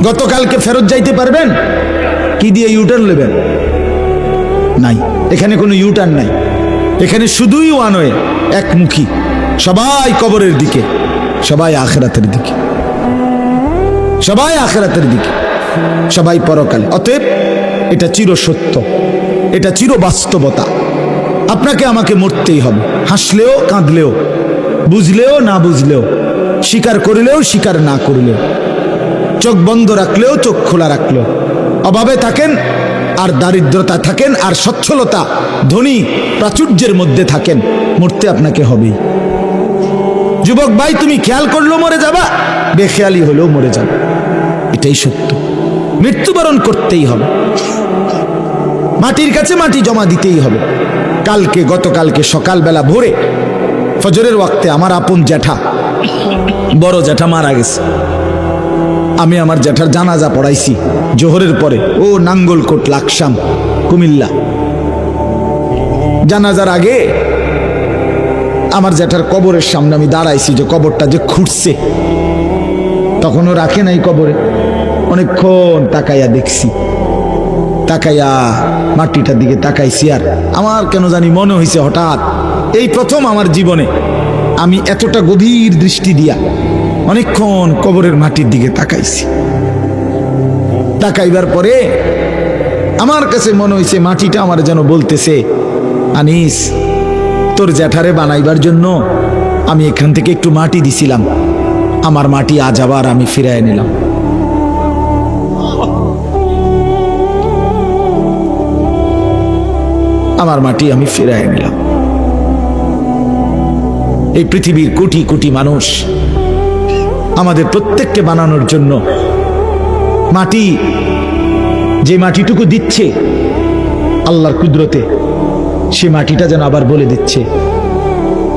A: গতকালকে ফেরত যাইতে পারবেন? কি দিয়ে ইউটার্ন লইবেন? নাই, এখানে কোনো ইউটার্ন নাই, এখানে শুধুই ওয়ান ওয়ে, একমুখী। সবাই কবরের দিকে, সবাই আখিরাতের দিকে, সবাই আখিরাতের দিকে, সবাই পরকালে। অতএব এটা চির সত্য, এটা চির বাস্তবতা। আপনাকে আমাকে মরতেই হবে, হাসলেও কাঁদলেও, বুঝলেও না বুঝলেও, স্বীকার করিলেও স্বীকার না করিলেও, চোখ বন্ধ রাখলেও চোখ খোলা রাখলেও, অভাবে থাকেন আর দারিদ্রতা থাকেন আর সচ্ছলতা ধনী প্রাচুর্যের মধ্যে থাকেন, মরতে আপনাকে হবেই। যুবক ভাই, তুমি খেয়াল করলেও মরে যাবা, বেখেয়ালি হলেও মরে যাবে, এটাই সত্য। মৃত্যুবরণ করতেই হবে, মাটির কাছে মাটি জমা দিতেই হবে। কালকে, গতকালকে সকালবেলা ভোরে ফজরের ওয়াক্তে আমার আপন জ্যাঠা, বড় জ্যাঠা মারা গেছে। আমি আমার জ্যাঠার জানাজা পড়াইছি জোহরের পরে, ও নাঙ্গলকোট লাকসাম কুমিল্লা। জানাজার আগে আমার জ্যাঠার কবরের সামনে আমি দাঁড়াইছি, যে কবরটা যে খুঁড়ছে, তখনও রাখে নাই কবরে, অনেকক্ষণ তাকাইয়া দেখছি, তাকাইয়া মাটিটার দিকে তাকাইছি। আর আমার কেন জানি মনে হয়েছে, হঠাৎ এই প্রথম আমার জীবনে আমি এতটা গভীর দৃষ্টি দিয়া অনেকক্ষণ কবরের মাটির দিকে তাকাইছি। তাকাইবার পরে আমার কাছে মনে হয়েছে মাটিটা আমার যেন বলতেছে, আনিস, তোর জ্যাঠারে বানাইবার জন্য আমি এখান থেকে একটু মাটি দিছিলাম, আমার মাটি আজ আবার আমি ফিরায় নিলাম। আমার মাটি আমি ফিরায় নিলাম। এই পৃথিবীর কোটি কোটি মানুষ আমাদের প্রত্যেককে বানানোর জন্য মাটি, যে মাটিটুকু দিচ্ছে আল্লাহর কুদরতে, সে মাটিটা যেন আবার বলে দিচ্ছে,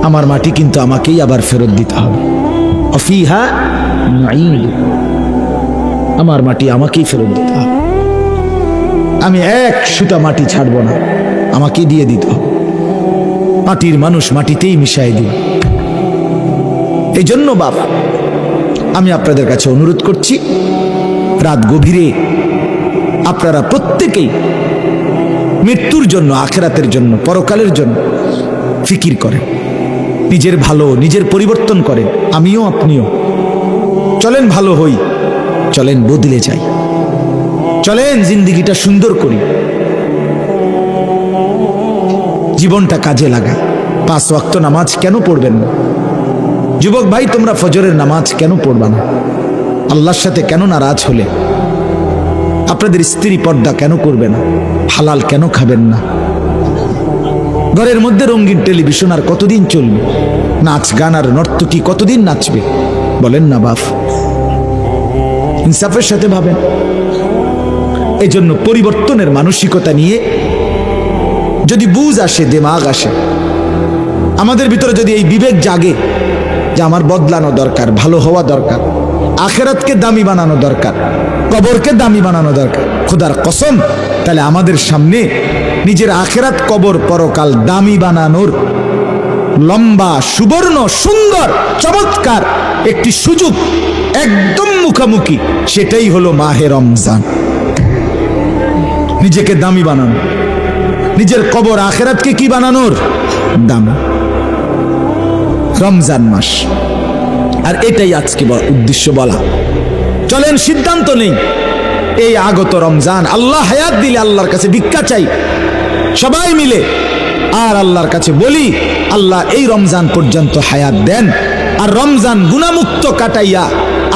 A: আমার মাটি কিন্তু আমাকেই আবার ফেরত দিতে হবে। অফিহা নুঈদ, আমার মাটি আমাকেই ফেরত দিতে হবে, আমি এক সুতা মাটি ছাড়বো না, আমাকেই দিয়ে দিতে হবে। মাটির মানুষ মাটিতেই মিশাই দিন। এই জন্য বাপ, আমি আপনাদের কাছে অনুরোধ করছি, রাত গভীরে আপনারা প্রত্যেকেই মৃত্যুর জন্য, আখিরাতের জন্য, পরকালের জন্য ফিকির করেন, নিজের ভালো, নিজের পরিবর্তন করেন। আমিও আপনিও চলেন ভালো হই, চলেন বদলে যাই, চলেন জিন্দিগিটা সুন্দর করি, জীবনটা কাজে লাগাই। 5 ওয়াক্ত নামাজ কেন পড়বেন না? যুবক ভাই, তোমরা ফজরের নামাজ কেন পড়বা না? আল্লাহর সাথে কেন নারাজ হলে? আপনাদের স্ত্রী পর্দা কেন করবে না? হালাল কেন খাবেন না? ঘরের মধ্যে রঙিন টেলিভিশন আর কতদিন চলবে? নাচ গান আর নর্তকী কতদিন নাচবে? বলেন না বাপ, ইনসাফের সাথে ভাবেন। এই জন্য পরিবর্তনের মানসিকতা নিয়ে যদি বুঝ আসে, দিমাগ আসে, আমাদের ভিতরে যদি এই বিবেক জাগে যে আমার বদলানো দরকার, ভালো হওয়া দরকার, আখিরাতকে দামি বানানো দরকার, কবরকে দামি বানানো দরকার, খোদার কসম, তাহলে আমাদের সামনে নিজের আখিরাত, কবর, পরকাল দামি বানানোর লম্বা, সুবর্ণ, সুন্দর, চমৎকার একটি সুযোগ একদম মুখামুখি। সেটাই হলো মাহে রমজান। নিজেকে দামি বানানো, নিজের কবর আখিরাতকে কি বানানোর? দামি। রমজান মাস, আর এটাই আজকে উদ্দেশ্য বলা। চলেন সিদ্ধান্ত নেই, এই আগত রমজান, আল্লাহ হায়াত দিলে আল্লাহর কাছে ভিক্ষা চাই সবাই মিলে, আর আল্লাহর কাছে বলি, আল্লাহ এই রমজান পর্যন্ত হায়াত দেন, আর রমজান গুনাহমুক্ত কাটাইয়া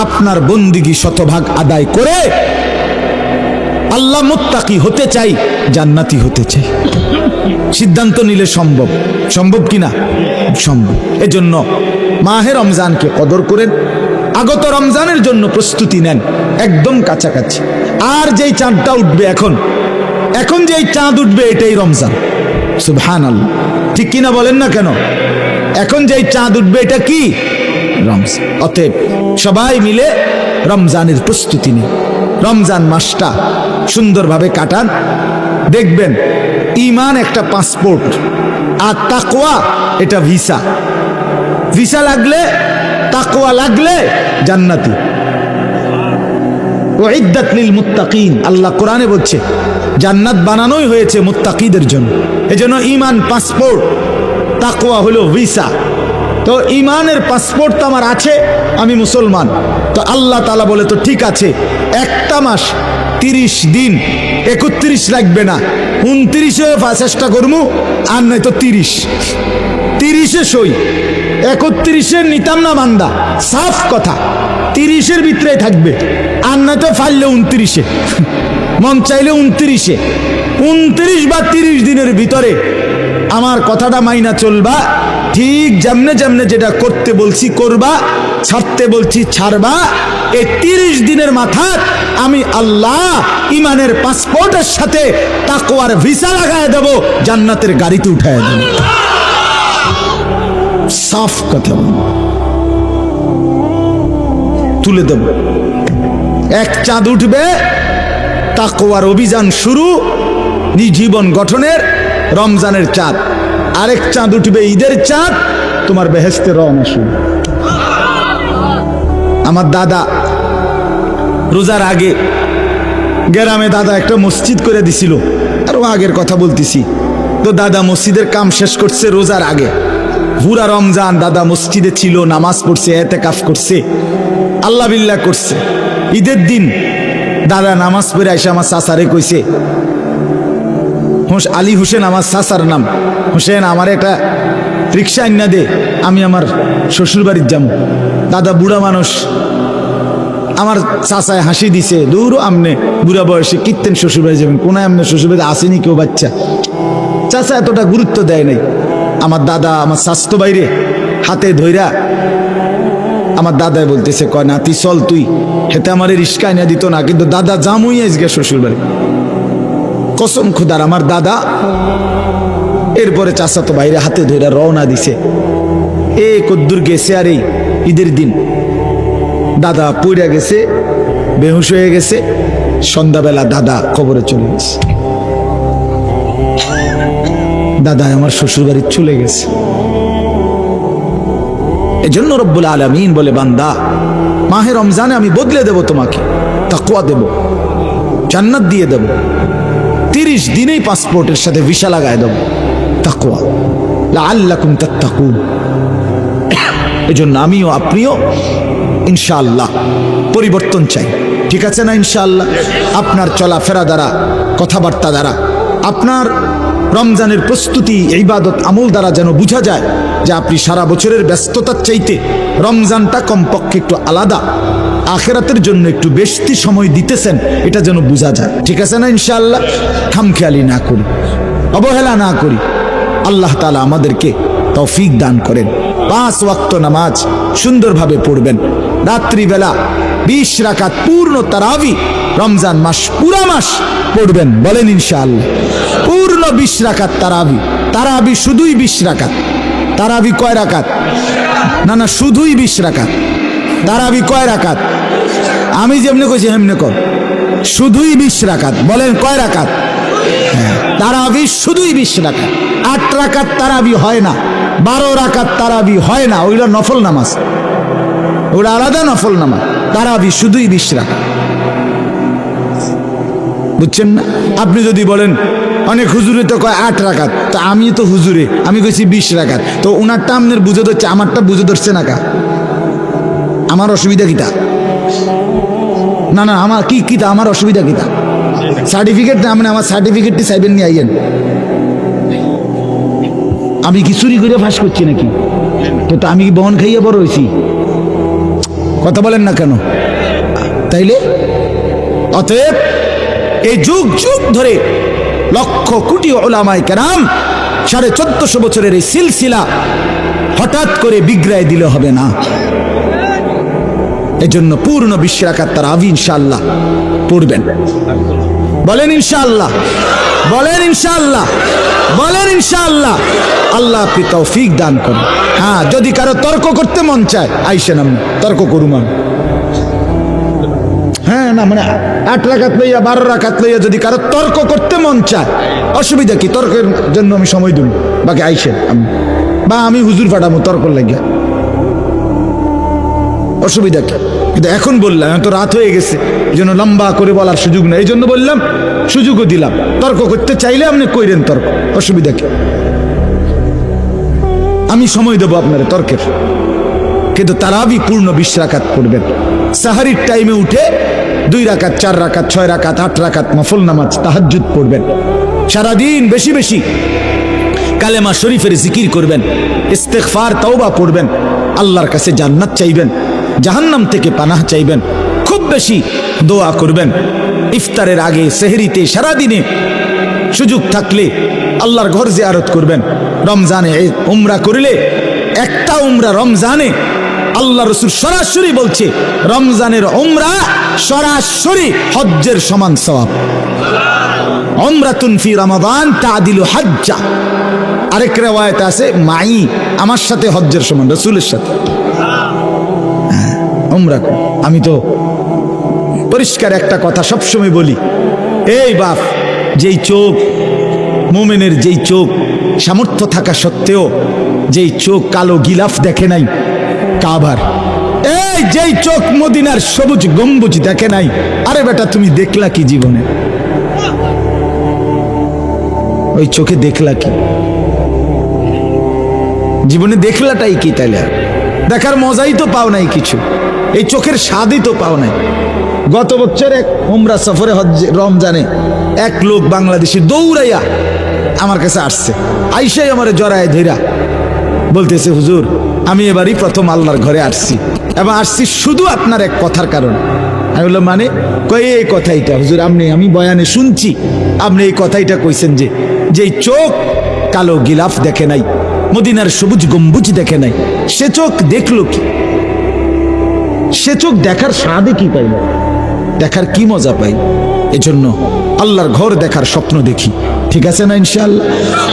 A: আপনার বন্দিগি শতভাগ আদায় করে আল্লাহ মুত্তাকি হতে চাই, জান্নাতি হতে চাই। সিদ্ধান্ত নিলে সম্ভব, সম্ভব কিনা? সম্ভব। এজন্য মাহে রমজানকে কদর করেন, আগত রমজানের জন্য প্রস্তুতি নেন, একদম কাছাকাছি। আর যেই চাঁদটা উঠবে এখন যেই চাঁদ উঠবে এটাই রমজান। সুবহানাল্লাহ, ঠিক কিনা বলেন না কেন? এখন যেই চাঁদ উঠবে এটা কি? রমজান। অতএব সবাই মিলে রমজানের প্রস্তুতি নিন, রমজান মাসটা সুন্দরভাবে কাটান। দেখবেন ঈমান একটা পাসপোর্ট, আর তাকওয়া এটা ভিসা। ভিসা লাগলে, তাকওয়া লাগলে জান্নাতি। উইদ্দাত লিল মুত্তাকিন, আল্লাহ কোরআনে বলছে জান্নাত বানানোই হয়েছে মুত্তাকিদের জন্য। এজন্য ঈমান পাসপোর্ট, তাকওয়া হলো ভিসা। তো ঈমানের পাসপোর্ট তো আমার আছে, আমি মুসলমান। তো আল্লাহ তাআলা বলে তো ঠিক আছে, একটা মাস 30 দিন, 31 লাগবে না, 29-এ চেষ্টা করবো, আর নাই তো 30-এ সই, 31-এ নিতাম না বান্দা, সাফ কথা। 30-এর ভিতরে থাকবে, আর নাই তো ফাইলে 29-এ, মন চাইলে 29-এ। 29 বা 30 দিনের ভিতরে আমার কথাটা মাইনা চলবা, ঠিক যেমনে যেমনে যেটা করতে বলছি করবা, ছাড়তে বলছি ছাড়বা। এই 30 দিনের মাথায় আমি আল্লাহ ঈমানের পাসপোর্টের সাথে তাকওয়ার ভিসা লাগায় দেব, জান্নাতের গাড়িতে উঠায় দেব। সাফ কথা তুলে দেব। এক চাঁদ উঠবে, তাকওয়ার অভিযান শুরু, জীবন গঠনের রমজানের চাঁদ। আরেক চাঁদ উঠবে ঈদের চাঁদ, তোমার বেহেশতে রওনা শুরু। আমার দাদা রোজার আগে গ্রামে দাদা একটা মসজিদ করে দিছিল, আরো আগের কথা বলতেছি। তো দাদা মসজিদের কাম শেষ করছে রোজার আগে, পুরা রমজান দাদা মসজিদে ছিল, নামাজ পড়ছে, এতেকাফ করছে, আল্লাহ বিল্লাহ করছে। ঈদের দিন দাদা নামাজ পড়ে এসে আমার চাচারে কইছে, আলী হোসেন আমার চাচার নাম, হোসেন আমার একটা রিক্সা আইনা দে, আমি আমার শ্বশুর বাড়ির যাবো। দাদা বুড়া মানুষ, আমার চাচায় হাসি দিছে, দূর আমনে বুড়া বয়সে কীর্তেন শ্বশুর বাড়ি যাবেন, কোনায় আমনে শ্বশুর বাড়ি আসেনি কেউ বাচ্চা। চাচা এতটা গুরুত্ব দেয় নাই। আমার দাদা আমার স্বাস্থ্য বাইরে হাতে ধইরা আমার দাদাই বলতেছে, কয় নাতি চল তুই, হেতে আমার রিক্সা আইনা দিত না, কিন্তু দাদা জামুই আজকে শ্বশুর বাড়ি। কসম খুদার আমার দাদা এরপরে চাচা তো বাইরে হাতে ধরে রওনা দিছে। এ কদ্দুর গেছে, আর এই ঈদের দিন দাদা পইরা গেছে, বেহুশ হয়ে গেছে। সন্ধ্যাবেলা দাদা কবরে চলে গেছে। দাদা আমার শ্বশুর বাড়ি চলে গেছে। এজন্য রব্বুল আলামিন বলে, বান্দা মাহে রমজানে আমি বদলে দেব তোমাকে, তাকওয়া দেব, জান্নাত দিয়ে দেব। 30 দিনেই পাসপোর্টের সাথে ভিসা লাগায় দেব, তাকওয়া, লাআল্লাকুম তাত্তাকুন। এজন্য আমিও আপনিও ইনশাআল্লাহ পরিবর্তন চাই, ঠিক আছে না? ইনশাআল্লাহ আপনার চলাফেরা দ্বারা, কথাবার্তা দ্বারা, আপনার রমজানের প্রস্তুতি, ইবাদত আমল দ্বারা যেন বোঝা যায় যে আপনি সারা বছরের ব্যস্ততার চাইতে রমজানটা কমপক্ষে একটু আলাদা, আখিরাতের জন্য একটু বেশি সময় দিতেছেন, এটা যেন বোঝা যায়, ঠিক আছে না? ইনশাআল্লাহ খামখেয়ালি না করি, অবহেলা না করি। আল্লাহ তাআলা আমাদেরকে তৌফিক দান করেন। 5 ওয়াক্ত নামাজ সুন্দরভাবে পড়বেন। রাত্রিবেলা 20 রাকাত পূর্ণ তারাবি রমজান মাস পুরা মাস পড়বেন, বলেন ইনশাআল্লাহ। পূর্ণ 20 রাকাত তারাবি। তারাবি শুধুই 20 রাকাত। তারাবি কয় রাকাত? না শুধুই 20 রাকাত। তারাবি কয় রাকাত? আমি যেমনি কইছি হেমনে কর, শুধুই 20 রাকাত। বলেন কয় রাকাত? তারাবি শুধুই 20 রাকাত। 8 রাকাত তারাবি হয় না, 12 রাকাত তারাবি হয় না, ওইটা নফল নামাজ, ওটা আলাদা নফল নামাজ। তারাবি শুধুই 20 রাকাত, বুঝছেন না? আপনি যদি বলেন অনেক হুজুরে তো কয় 8 রাকাত, তো আমি তো হুজুরে, আমি কইছি 20 রাকাত, তো ওনারটা আপনার বুঝে ধরছে, আমারটা বুঝে ধরছে না কা? আমার অসুবিধা কিতা? না আমার কি কিতা, আমার অসুবিধা কিতা? সার্টিফিকেট না, মানে আমার সার্টিফিকেটটি চাইবেন নিয়ে আইয়েন। আমি কি চুরি করে ফাঁস করছি নাকি? তো আমি কি বহন খাইয়ে বড় হয়েছি? কথা বলেন না কেন? তাইলে অতএব এই যুগ যুগ ধরে লক্ষ কোটি উলামায়ে কেরাম 1450 বছরের এই সিলসিলা হঠাৎ করে বিগড়ায় দিলে হবে না। এজন্য পূর্ণ 20 রাকাত তারাবি ইনশাআল্লাহ পড়বেন। বলেন ইনশাআল্লাহ, বলেন ইনশাআল্লাহ, বলেন ইনশাআল্লাহ। আল্লাহ আপনি তৌফিক দান করুন। হ্যাঁ, যদি কারো তর্ক করতে মন চায় আইসেন, আমি তর্ক করুম আমি। হ্যাঁ, না মানে 8 রাকাত লইয়া 12 রাকাত লইয়া যদি কারো তর্ক করতে মন চায়, অসুবিধা কি? তর্কের জন্য আমি সময় দিই, বাকি আইসেন আমি, বা আমি হুজুর ফাটামো তর্ক লাগিয়া, অসুবিধা কি? কিন্তু এখন বললাম, এখন তো রাত হয়ে গেছে, এই জন্য লম্বা করে বলার সুযোগ নেই, এই জন্য বললাম, সুযোগও দিলাম। তর্ক করতে চাইলে আপনি কইরেন তর্ক, অসুবিধা কি? আমি সময় দেবো আপনার তর্কের, কিন্তু তারাবি পূর্ণ 20 রাকাত পড়বেন। সাহারির টাইমে উঠে 2 রাকাত, 4 রাকাত, 6 রাকাত, 8 রাকাত নফল নামাজ তাহাজ্জুদ পড়বেন। সারাদিন বেশি বেশি কালেমা শরীফের জিকির করবেন, ইস্তেগফার তওবা পড়বেন, আল্লাহর কাছে জান্নাত চাইবেন, জাহান্নাম থেকে পানাহ চাইবেন, খুব বেশি দোয়া করবেন। ইফতারের আগে, সেহরিতে, সারাদিনে সুযোগ থাকলে আল্লাহর ঘর জিয়ারত করবেন। রমজানে উমরা করলে, একটা উমরা রমজানে, আল্লাহ রাসূল সরাসরি বলছে রমজানের উমরা সরাসরি হজ্জের সমান সওয়াব। উমরাতুন ফি রমাদান তাদিলু হজ্জা। আরেক riwayat আছে মাই, আমার সাথে হজ্জের সমান, রাসূলের সাথে উমরা। আমি তো পরিষ্কার একটা কথা সবসময় বলি, এই বাপ, যেই চোখ মুমিনের, যেই চোখ সামর্থ্য থাকা সত্ত্বেও যেই চোখ কালো গিলাফ দেখে নাই কাবার, এই যেই চোখ মদিনার সবুজ গম্বুজ দেখে নাই, আরে বেটা তুমি দেখলা কি জীবনে? ওই চোখে দেখলা কি জীবনে? দেখলাটাই কি? তাইলে দেখার মজাই তো পাও নাই কিছু, এই চোখের স্বাদই তো পাও নাই। গত বছর এক উমরা সফরে রমজানে এক লোক বাংলাদেশি দৌড়াইয়া আমার কাছে আসছে, আইসাই আমারে জড়ায় ধইরা বলতেছে, হুজুর আমি এবারই প্রথম আল্লাহর ঘরে আসছি, এবং আসছি শুধু আপনার এক কথার কারণে। আমি বললাম মানে? কয়ে এই কথাইটা হুজুর, আমি বয়ানে শুনছি আপনি এই কথাইটা কইছেন যে যেই চোখ কালো গিলাফ দেখে নাই, মদিনার সবুজ গম্বুজ দেখে নাই, সে চোখ দেখলো কি? সে চোখ দেখার স্বাদে কি পাইল? দেখার কি মজা পাই? এজন্য আল্লাহর ঘর দেখার স্বপ্ন দেখি, ঠিক আছে না? ইনশাআল্লাহ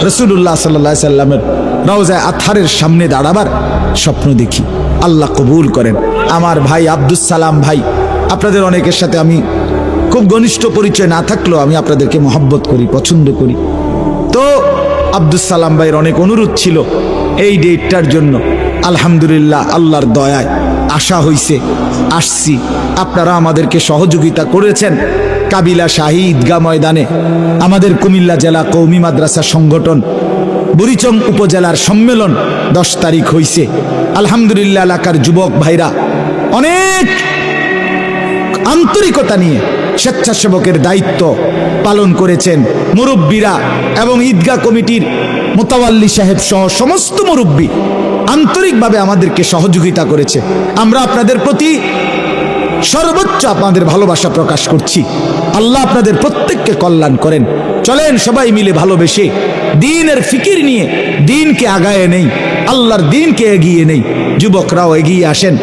A: রাসূলুল্লাহ সাল্লাল্লাহু আলাইহি সাল্লামের রওজায়ে আতহারের সামনে দাঁড়াবার স্বপ্ন দেখি, আল্লাহ কবুল করেন। আমার ভাই আব্দুস সালাম ভাই, আপনাদের অনেকের সাথে আমি খুব ঘনিষ্ঠ পরিচয় না থাকলেও আমি আপনাদেরকে মহব্বত করি, পছন্দ করি। তো আব্দুস সালাম ভাইয়ের অনেক অনুরোধ ছিল এই ডেটটার জন্য। আলহামদুলিল্লাহ, আল্লাহর দয়ায় আশা হইছে, আসছি। আপনারা আমাদেরকে সহযোগিতা করেছেন। কাবিলা শাহী ঈদগাহ ময়দানে আমাদের কুমিল্লা জেলা কওমি মাদ্রাসা সংগঠন বুড়িচং উপজেলার সম্মেলন 10 তারিখ হইছে। আলহামদুলিল্লাহ, এলাকার যুবক ভাইরা অনেক আন্তরিকতা নিয়ে স্বেচ্ছাসেবকের দায়িত্ব পালন করেছেন। মুরব্বীরা এবং ঈদগাহ কমিটির মোতাওয়াল্লি সাহেব সহ সমস্ত মুরব্বী আন্তরিকভাবে আমাদেরকে সহযোগিতা করেছে। আমরা আপনাদের প্রতি সর্বোচ্চ আপনাদের ভালোবাসা প্রকাশ করছি। আল্লাহ আপনাদের প্রত্যেককে কল্যাণ করেন। চলেন সবাই মিলে ভালোবেসে দ্বীনের ফিকির নিয়ে দ্বীনকে আগায়ে নেই, আল্লাহর দ্বীনকে এগিয়ে নেই। যুবকরাও এগিয়ে আসেন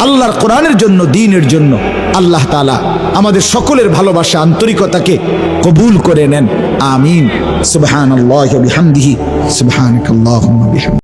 A: আল্লাহর কোরআনের জন্য, দ্বীনের জন্য। আল্লাহ তাআলা আমাদের সকলের ভালোবাসা, আন্তরিকতাকে কবুল করে নেন। আমিন। সুবহানাল্লাহি ওয়া বিহামদিহি, সুবহানাকাল্লাহুম্মা বিহামদিহি।